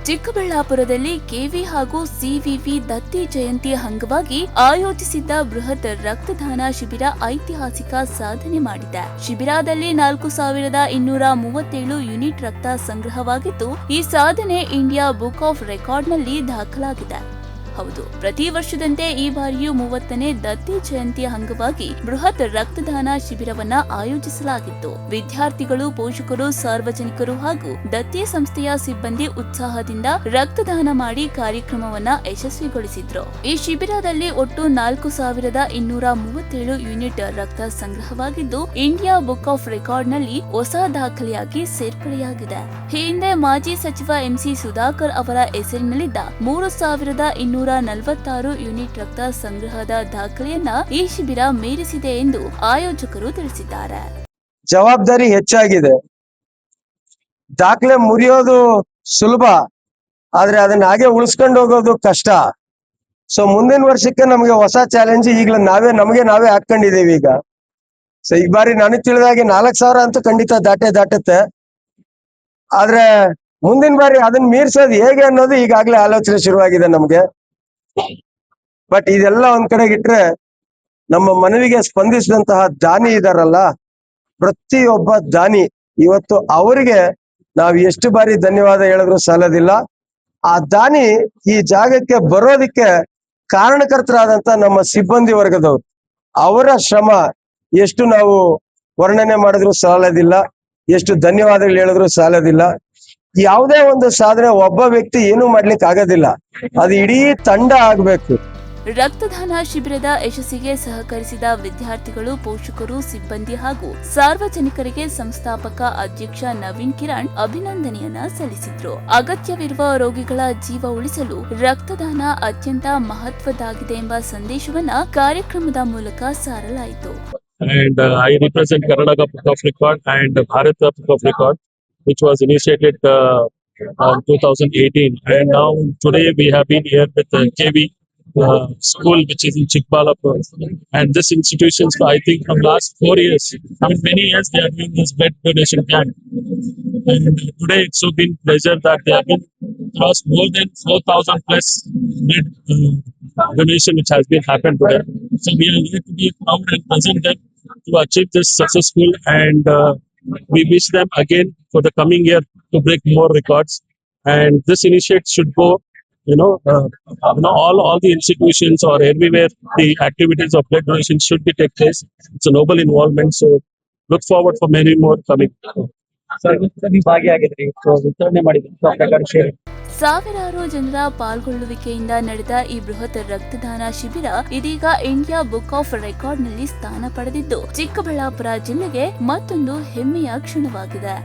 ಚಿಕ್ಕಬಳ್ಳಾಪುರದಲ್ಲಿ ಕೆವಿ ಹಾಗೂ ಸಿವಿವಿ ದತ್ತಿ ಜಯಂತಿ ಅಂಗವಾಗಿ ಆಯೋಜಿಸಿದ್ದ ಬೃಹತ್ ರಕ್ತದಾನ ಶಿಬಿರ ಐತಿಹಾಸಿಕ ಸಾಧನೆ ಮಾಡಿದೆ. ಶಿಬಿರದಲ್ಲಿ 4237 ಯೂನಿಟ್ ರಕ್ತ ಸಂಗ್ರಹವಾಗಿದ್ದು, ಈ ಸಾಧನೆ ಇಂಡಿಯಾ ಬುಕ್ ಆಫ್ ರೆಕಾರ್ಡ್ನಲ್ಲಿ ದಾಖಲಾಗಿದೆ. ಹೌದು, ಪ್ರತಿ ವರ್ಷದಂತೆ ಈ ಬಾರಿಯೂ 30ನೇ ದತ್ತಿ ಜಯಂತಿಯ ಅಂಗವಾಗಿ ಬೃಹತ್ ರಕ್ತದಾನ ಶಿಬಿರವನ್ನ ಆಯೋಜಿಸಲಾಗಿತ್ತು. ವಿದ್ಯಾರ್ಥಿಗಳು, ಪೋಷಕರು, ಸಾರ್ವಜನಿಕರು ಹಾಗೂ ದತ್ತಿ ಸಂಸ್ಥೆಯ ಸಿಬ್ಬಂದಿ ಉತ್ಸಾಹದಿಂದ ರಕ್ತದಾನ ಮಾಡಿ ಕಾರ್ಯಕ್ರಮವನ್ನ ಯಶಸ್ವಿಗೊಳಿಸಿದ್ರು. ಈ ಶಿಬಿರದಲ್ಲಿ ಒಟ್ಟು 4237 ಯೂನಿಟ್ ರಕ್ತ ಸಂಗ್ರಹವಾಗಿದ್ದು, ಇಂಡಿಯಾ ಬುಕ್ ಆಫ್ ರೆಕಾರ್ಡ್ನಲ್ಲಿ ಹೊಸ ದಾಖಲೆಯಾಗಿ ಸೇರ್ಪಡೆಯಾಗಿದೆ. ಈ ಹಿಂದೆ ಮಾಜಿ ಸಚಿವ ಎಂಸಿ ಸುಧಾಕರ್ ಅವರ ಹೆಸರಿನಲ್ಲಿದ್ದ 3246 ಯೂನಿಟ್ ರಕ್ತ ಸಂಗ್ರಹದ ದಾಖಲೆಯನ್ನ ಈ ಶಿಬಿರ ಮೀರಿಸಿದೆ ಎಂದು ಆಯೋಜಕರು ತಿಳಿಸಿದ್ದಾರೆ. ಜವಾಬ್ದಾರಿ ಹೆಚ್ಚಾಗಿದೆ. ದಾಖಲೆ ಮುರಿಯೋದು ಸುಲಭ, ಆದ್ರೆ ಅದನ್ನ ಹಾಗೆ ಉಳಿಸ್ಕೊಂಡು ಹೋಗೋದು ಕಷ್ಟ. ಸೊ ಮುಂದಿನ ವರ್ಷಕ್ಕೆ ನಮಗೆ ಹೊಸ ಚಾಲೆಂಜ್ ಈಗಲೇ ನಮಗೆ ನಾವೇ ಹಾಕೊಂಡಿದೀವಿ ಈಗ. ಸೊ ಈ ಬಾರಿ ನನಗೆ ತಿಳಿದಾಗೆ 4000 ಅಂತೂ ಖಂಡಿತ ದಾಟುತ್ತೆ. ಆದ್ರೆ ಮುಂದಿನ ಬಾರಿ ಅದನ್ನ ಮೀರ್ಸೋದು ಹೇಗೆ ಅನ್ನೋದು ಈಗಾಗಲೇ ಆಲೋಚನೆ ಶುರುವಾಗಿದೆ ನಮ್ಗೆ. ಬಟ್ ಇದೆಲ್ಲ ಒಂದ್ ಕಡೆಗಿಟ್ರೆ, ನಮ್ಮ ಮನವಿಗೆ ಸ್ಪಂದಿಸಿದಂತಹ ದಾನಿ ಇದಾರಲ್ಲ, ಪ್ರತಿಯೊಬ್ಬ ದಾನಿ ಇವತ್ತು ಅವರಿಗೆ ನಾವು ಎಷ್ಟು ಬಾರಿ ಧನ್ಯವಾದ ಹೇಳಿದ್ರು ಸಾಲದಿಲ್ಲ. ಆ ದಾನಿ ಈ ಜಾಗಕ್ಕೆ ಬರೋದಿಕ್ಕೆ ಕಾರಣಕರ್ತರಾದಂತ ನಮ್ಮ ಸಿಬ್ಬಂದಿ ವರ್ಗದವರು, ಅವರ ಶ್ರಮ ಎಷ್ಟು ನಾವು ವರ್ಣನೆ ಮಾಡಿದ್ರು ಸಾಲದಿಲ್ಲ, ಎಷ್ಟು ಧನ್ಯವಾದಗಳು ಹೇಳಿದ್ರು ಸಾಲದಿಲ್ಲ. ಯಾವುದೇ ಒಂದು ಸಾಧನೆ ಒಬ್ಬ ವ್ಯಕ್ತಿ ಏನು ಮಾಡ್ಲಿಕ್ಕೆ ಆಗೋದಿಲ್ಲ, ಅದು ಇಡೀ ತಂಡ ಆಗ್ಬೇಕು. ರಕ್ತದಾನ ಶಿಬಿರದ ಯಶಸ್ಸಿಗೆ ಸಹಕರಿಸಿದ ವಿದ್ಯಾರ್ಥಿಗಳು, ಪೋಷಕರು, ಸಿಬ್ಬಂದಿ ಹಾಗೂ ಸಾರ್ವಜನಿಕರಿಗೆ ಸಂಸ್ಥಾಪಕ ಅಧ್ಯಕ್ಷ ನವೀನ್ ಕಿರಣ್ ಅಭಿನಂದನೆಯನ್ನ ಸಲ್ಲಿಸಿದ್ರು. ಅಗತ್ಯವಿರುವ ರೋಗಿಗಳ ಜೀವ ಉಳಿಸಲು ರಕ್ತದಾನ ಅತ್ಯಂತ ಮಹತ್ವದ್ದಾಗಿದೆ ಎಂಬ ಸಂದೇಶವನ್ನ ಕಾರ್ಯಕ್ರಮದ ಮೂಲಕ ಸಾರಲಾಯಿತು. And I represent Karnataka Book of Record and Bharat Book of Record, which was initiated in 2018. And now today we have been here with the KV school, which is in Chikbalapur. And this institution, I think from last 4 years, many years they are doing this blood donation camp. And today it's so been pleasure that they have been across more than 4,000 plus blood donation which has been happened today. So we are here to be proud and present them to achieve this successful, and we wish them again for the coming year to break more records. And this initiative should go, all the institutions or everywhere the activities of blood donation should be take place. It's a noble involvement, so look forward for many more coming. ಸಾವಿರಾರು ಜನರ ಪಾಲ್ಗೊಳ್ಳುವಿಕೆಯಿಂದ ನಡೆದ ಈ ಬೃಹತ್ ರಕ್ತದಾನ ಶಿಬಿರ ಇದೀಗ India book of ರೆಕಾರ್ಡ್ನಲ್ಲಿ ಸ್ಥಾನ ಪಡೆದಿದ್ದು, ಚಿಕ್ಕಬಳ್ಳಾಪುರ ಜಿಲ್ಲೆಗೆ ಮತ್ತೊಂದು ಹೆಮ್ಮೆಯ ಕ್ಷಣವಾಗಿದೆ.